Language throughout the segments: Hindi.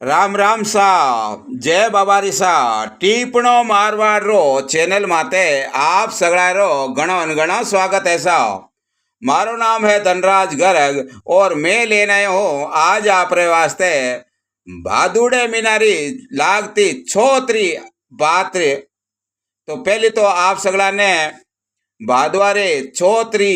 राम राम सा जय बाबारी सा टीपणो मारवाड़ रो चैनल माते आप सगड़ा रो घणो अनगणो स्वागत है सा। मारो नाम है धनराज गर्ग और मैं लेने आयो हूँ आज आपरे वास्ते भादुड़े मीनारी लागती छोतरी बात रे। तो पहले तो आप सगड़ा ने भादवारे छोतरी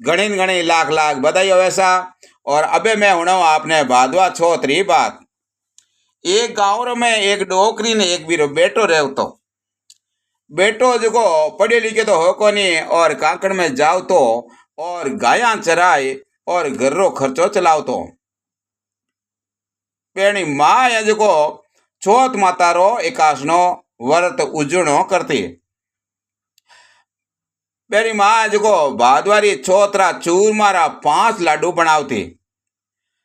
घणी घणी लाख लाख बधाई हो वैसा। और अबे मैं हूँ आपने भादवा छोतरी बात। एक गांव में एक डोकरी ने एक बीरो बेटो रहतो। बेटो जो पढ़े लिखे तो हो कोनी और काकड़ में जाओ तो और गाया चराए और घर रो खर्चो चलाओ तो। पेणी माँ है जो छोत माता रो एकाशनो व्रत उजड़ो करती। पेरी माँ जो भादवारी छोतरा चूरमारा 5 लाडू बनावती।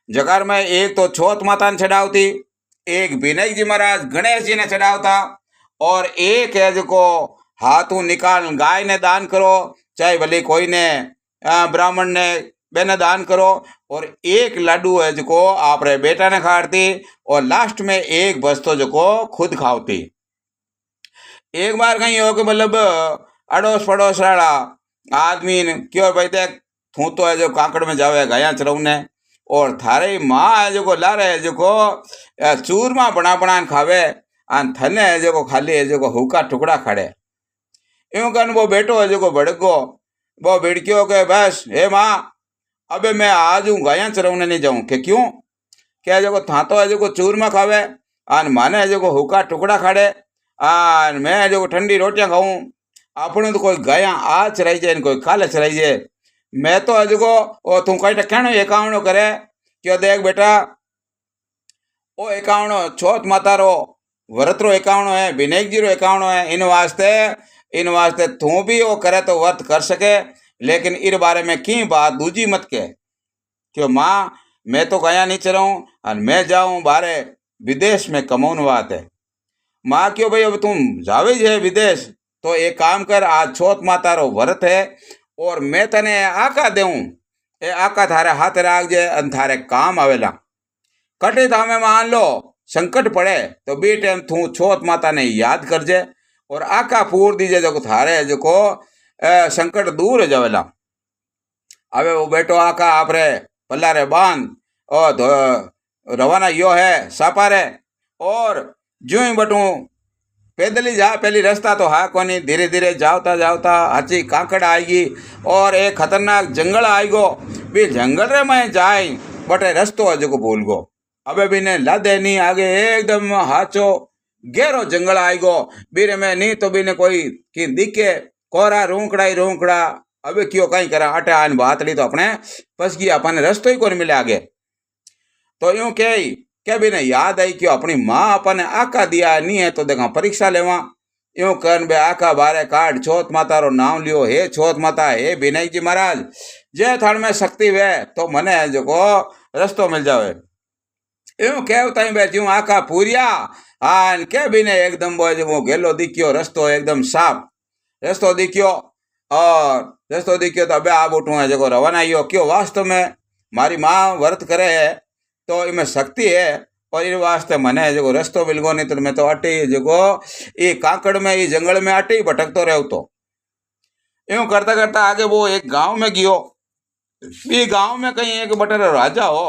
जगार में एक तो छोत माता ने चढ़ावती, एक विनायक जी महाराज गणेश जी ने चढ़ावता और एक है जो हाथों निकाल गाय ने दान करो, चाहे भले कोई ने ब्राह्मण ने बेने दान करो। और एक लाडू है जो आप बेटा ने खाती और लास्ट में एक बस्तो जो खुद खावती। एक बार कहीं हो कि मतलब अड़ोस पड़ोस वाला आदमी ने क्यों भाई देख तू तो है जो काकड़ में जावे गाया चरौने और थारे माँ है जो ला रहे जो चूरमा बना बना खावे आन थने है जो खाली है जो हुक्का टुकड़ा खाड़े। यूं कन वो बेटो है जो भड़को वो भिड़कियो के बस हे माँ अबे मैं आज हूँ गाया चरौने नहीं जाऊँ के क्यों क्या जो था तो है जो चूरमा खावे आन माने है जो हुक्का टुकड़ा खाड़े आन मैं जो ठंडी रोटियां खाऊं अपने तो कोई गाया आज चराई जाए कोई काले चराई जाए। मैं तो है जो तू कहीं कहनो एकावनो करे क्यों देख बेटा ओ एकावनो छोत माता रो व्रत रो एकावनो है, विनायक जी रो एकावनो है। इन वास्ते तू भी वो करे तो व्रत कर सके, लेकिन इस बारे में की बात दूजी मत के क्यों माँ मैं तो गया नहीं चलाऊं और मैं जाऊं बारे विदेश में कमाऊन बात है। माँ क्यों भाई अब तुम जावे है विदेश तो एक काम कर आज छोत माता रो व्रत है और मैं तने आका देऊं ए आका थारे हाथ राख जे अन थारे काम आवेला। कटे थामे मान लो संकट पड़े तो बी टाइम तू छोत माता ने याद कर जे और आका पूर दीजे जो थारे जो संकट दूर हो जावेला। अबे वो बेटो आका आपरे पल्ला रे बांध और रवाना यो है सापारे और जो ही बटू पैदल ही जा पहली रास्ता तो हा कोनी धीरे धीरे जावता जावता हाची काकड़ आएगी और एक खतरनाक जंगल आएगो भी जंगल रे में जाए बटे रास्तो है जो भूल गो। अबे भी ने लादे नहीं आगे एकदम हाचो गहरो जंगल आएगो बीरे में नहीं तो भी ने कोई की दिखे कोरा रोंकड़ा ही रोंकड़ा। अबे क्यों कहीं करा अटे आन बात ली तो अपने फंस गया अपने रास्तो ही कौन मिले आगे। तो यूं क्या भी ने याद आई क्यों अपनी माँ अपने आका दिया नहीं है तो देखा परीक्षा लेवा। यूं कर बे आका बारे काट छोत माता रो नाम लियो हे छोत माता हे विनायक जी महाराज जे थान में शक्ति वे तो मने जो रस्तो मिल जावे। यूं कहता ही बैठ आका पूरिया आन के भी ने एकदम वो गेलो दिखियो रस्तो एकदम साफ रस्तो दिखियो और रस्तो दिखियो तो अबे आप उठू है जो रवाना यो क्यों वास्तव में मारी माँ व्रत करे है तो इमें शक्ति है और इन वास्ते मने जो रस्तो मिलगो नहीं तो मैं तो अटे जो ये काकड़ में ये जंगल में अटे ही भटकतो रहो। तो यूं करता करता आगे वो एक गांव में गियो। ये गांव में कहीं एक बटे राजा हो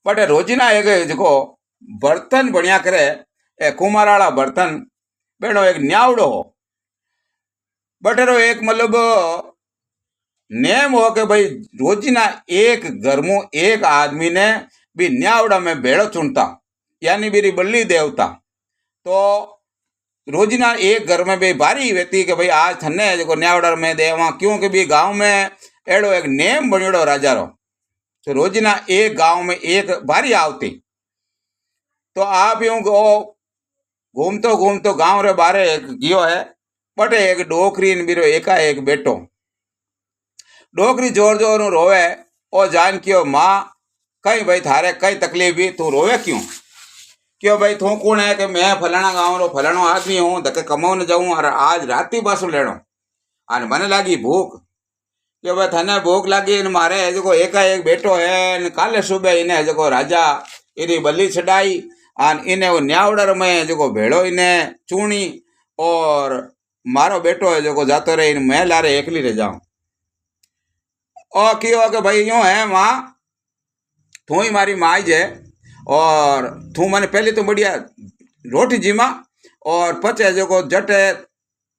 बटे रोजीना एक जो बर्तन बढ़िया करे ए कुमाराला बर्तन बेड़ो एक न्यावड़ो हो बटेरो एक मतलब नेम हो के भाई रोजीना एक घर में एक आदमी ने भी न्यावड़ा में बेड़ो चुनता यानी मेरी बल्ली देवता। तो रोजीना एक घर में भी बारी रहती कि भाई आज थने जो न्यावड़ा में देवा क्योंकि भी गांव में एड़ो एक नेम बनियोड़ो राजा रो। तो रोजीना एक गांव में एक बारी आवती। तो आप यूं घूमतो घूमतो गांव रे बारे एक गियो है बटे एक डोकरी बीरो एका एक बेटो। डोकरी जोर जोर रोवे और जान क्यों माँ कहीं भाई थारे कई तकलीफ भी तू रोवे क्यों भाई तू कौन है कि मैं फलाना गाँव रो फलानो आदमी हूँ धक्के कमाऊ न जाऊँ और आज राती पासो लेनो और मने लागी भूख क्यों भाई थने भूख लागी मारे जो एका एक बेटो है काले सुबह इन्हें जो राजा इनी बलि चढ़ाई आन इने वो न्यावड़र में जो भेड़ो इने चूणी और मारो बेटो है जो जातो रहे मैं लारे एकली रह जाऊं। और क्यों कि भाई यूं है माँ तू ही मारी माँ है और तू मैंने पहले तो बढ़िया रोटी जीमा और पचे जो जट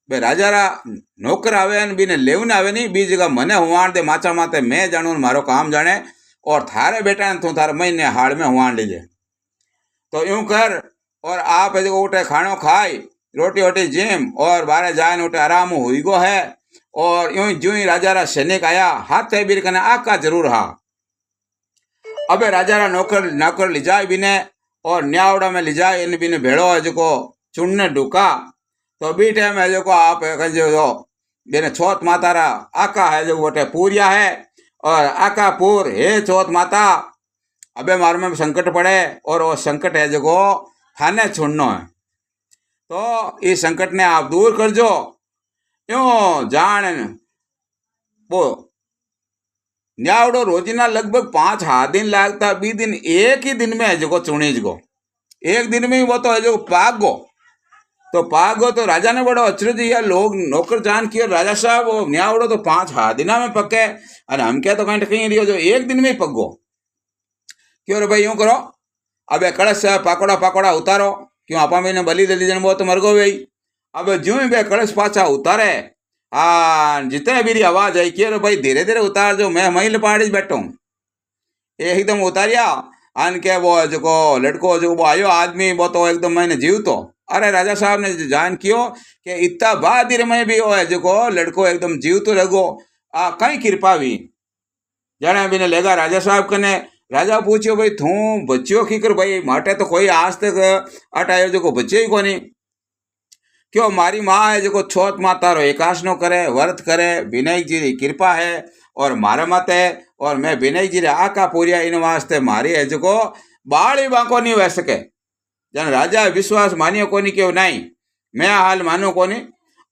भाई राजा रा नौकर आवे बीने लेवन आवे नहीं बीज जगह मने हुआण दे माचा माते मैं जानू मारो काम जाने और थारे बेटा ने तू थारे महीने हाड़ में हुआण लीजे। तो यूं कर और आप जो उठे खानो खाई रोटी वोटी जिम और बारे जाए उठे आराम हुई गो है। और यूं जू ही राजा रा सैनिक आया हाथ बीर कने आका जरूर हा। अबे राजा रा नौकर नौकर ले जाए बिने और न्यावड़ा में ले जाए इन बिने भेड़ो है जो चुनने ढुका। तो बी टाइम है जो आप जो बिने छोत माता रा आका है जो बोटे पूरिया है और आका पूर हे चौथ माता अबे मार में संकट पड़े और वो संकट है जो थाने छोड़ना है। तो इस संकट ने आप दूर कर जो यूं जान वो न्यावड़ो रोजिना लगभग 5 दिन लागता 20 दिन एक ही दिन में है जो चुनीज गो एक दिन में ही वो तो है जो पाग गो। तो पाग गो तो राजा ने बड़ो अचरज या लोग नौकर जान किया राजा साहब वो न्यावड़ो तो 5 दिन में पके और हम क्या तो कहीं रियो जो एक दिन में ही पक गो। क्यों रे भाई यूं करो अब कलश पाकोड़ा पाकोड़ा उतारो क्यों आपा मैंने बलि दे दी वो तो मर गो भाई। अब जू ही बे कलश पाछा उतारे हाँ जितने मेरी आवाज आई कि भाई धीरे धीरे उतार जो मैं महिल पहाड़ी बैठो एकदम उतारिया आन के वो जो लड़को जो वो आयो आदमी वो तो एकदम मैंने जीव तो अरे राजा साहब ने जान कियो कि इतना बाद में भी वो है जो लड़को एकदम जीव तो लगो कई कृपा भी जाने भी ने लेगा राजा साहब कने। राजा पूछियो भाई तू बच्चियो की कर भाई माटे तो कोई आज तक अटायो जो बच्चे ही कोनी क्यों मारी माँ है जो छोट माता रो एकाश नो करे व्रत करे विनय जी की कृपा है और मारा माते और मैं विनय जी रे आका पूरिया इन वास्ते मारी है जो बाली बाको नहीं वह सके जन राजा विश्वास मानियो कोनी क्यों नहीं मैं हाल मानो कोनी।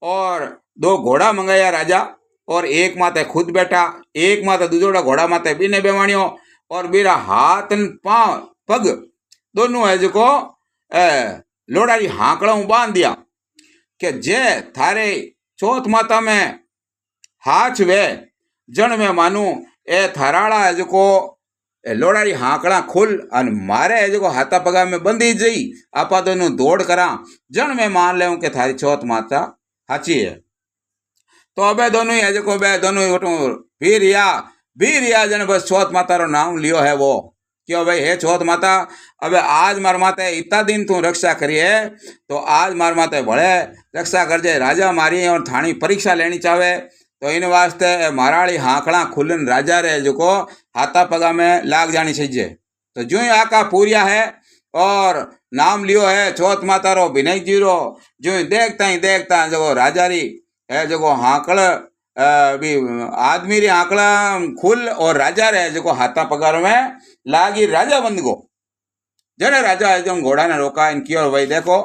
और 2 घोड़ा मंगाया राजा और एक माते खुद बैठा एक माते दूसरा घोड़ा माते बीने बेवाणियों और मेरा हाथ पांव पग दोनों है जो लोड़ारी हाकड़ा बांध दिया कि जे थारे चौथ माता में हाथ वे जन में मानू ए थाराड़ा है जो लोड़ारी हाकड़ा खुल और मारे है जो हाथा पगा में बंधी जई आपा दोनों दौड़ करा जन में मान ले कि थारी चौथ माता हाची है। तो अबे दोनों ही है जो बे दोनों वीर या जन बस चौथ माता रो नाम लियो है वो क्यों भाई हे चौथ माता अबे आज मार माते इतना दिन तू रक्षा करी है तो आज मार माते भले रक्षा कर जे राजा मारी और थानी परीक्षा लेनी चाहे तो इन वास्ते माराड़ी हाकड़ा खुलन राजा रे जो हाथा पगा में लाग जानी चाहिए। तो जो ही आका पूरिया है और नाम लियो है चौथ माता रो विनय जी रो जो ही देखता जो राजा री है जो हाकड़ भी आदमी री आंकड़ा खुल और राजा रे जो हाथा पगार में लागी राजा बंद गो जने राजा जो घोड़ा ने रोका इनकी और भाई देखो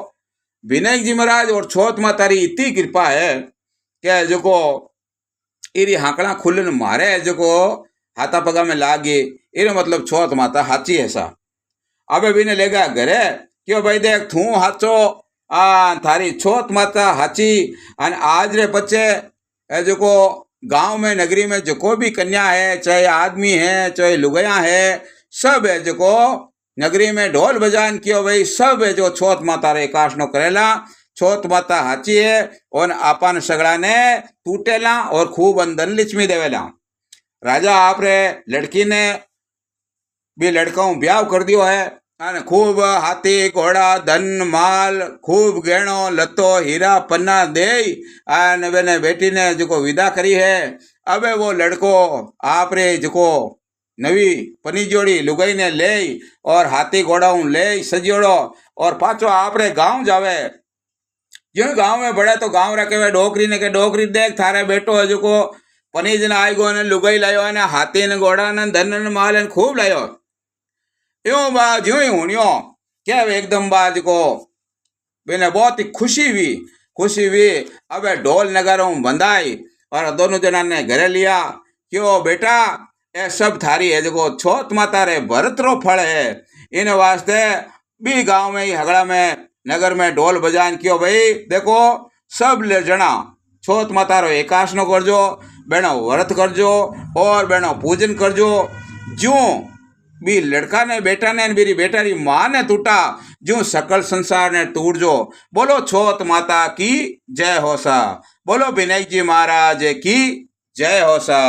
विनय जी महाराज और छोट माता री इतनी कृपा है कि जो इरी हाकड़ा खुलन मारे जो हाथा पगा में लागे इरे मतलब छोट माता हाची है सा। अब बिने लेगा घरे क्यों भाई देख थू हाचो थारी छोट माता हाची अन आज रे बच्चे जो गांव में नगरी में जो भी कन्या है चाहे आदमी है चाहे लुगया है सब है जो नगरी में ढोल बजान कियो भाई सब है जो छोट माता रे काश नो करेला छोट माता हाची है और आपन सगड़ा ने टूटेला और खूब अंदर लिचमी देवेला। राजा आप रे लड़की ने भी लड़का ब्याह कर दियो है खूब हाथी घोड़ा धन माल खूब गहणो लतो हीरा पन्ना दे बेने बेटी ने जो विदा करी है। अब वो लड़को आप रे जो नवी पनी जोड़ी लुगाई ने ले और हाथी घोड़ा ले सजियोड़ो और पाछो आप रे गांव जावे जो गांव में बड़े तो गांव रखे हुए डोकरी ने के डोकरी देख थारे बेटो है जो पनीज ने आई गो ने लुगाई लायो ने हाथी ने घोड़ा ने धन ने माल ने खूब लायो यूं बा ज्यों ही हुनियो क्या एकदम बाज को मैंने बहुत ही खुशी हुई। अब ढोल नगारों बंधाई और दोनों जना ने घरे लिया क्यों बेटा ये सब थारी है जो छोट माता रे भरत रो फल है इन वास्ते भी गांव में ही हगड़ा में नगर में ढोल बजान क्यों भाई देखो सब ले जना छोत माता रो एकाशनो करजो, बेनो व्रत करजो और बेनो पूजन करजो। जो भी लड़का ने बेटा ने मेरी बेटा री मां ने टूटा जो सकल संसार ने टूटजो। बोलो छोत माता की जय हो सा, बोलो विनायक जी महाराज की जय हो सा।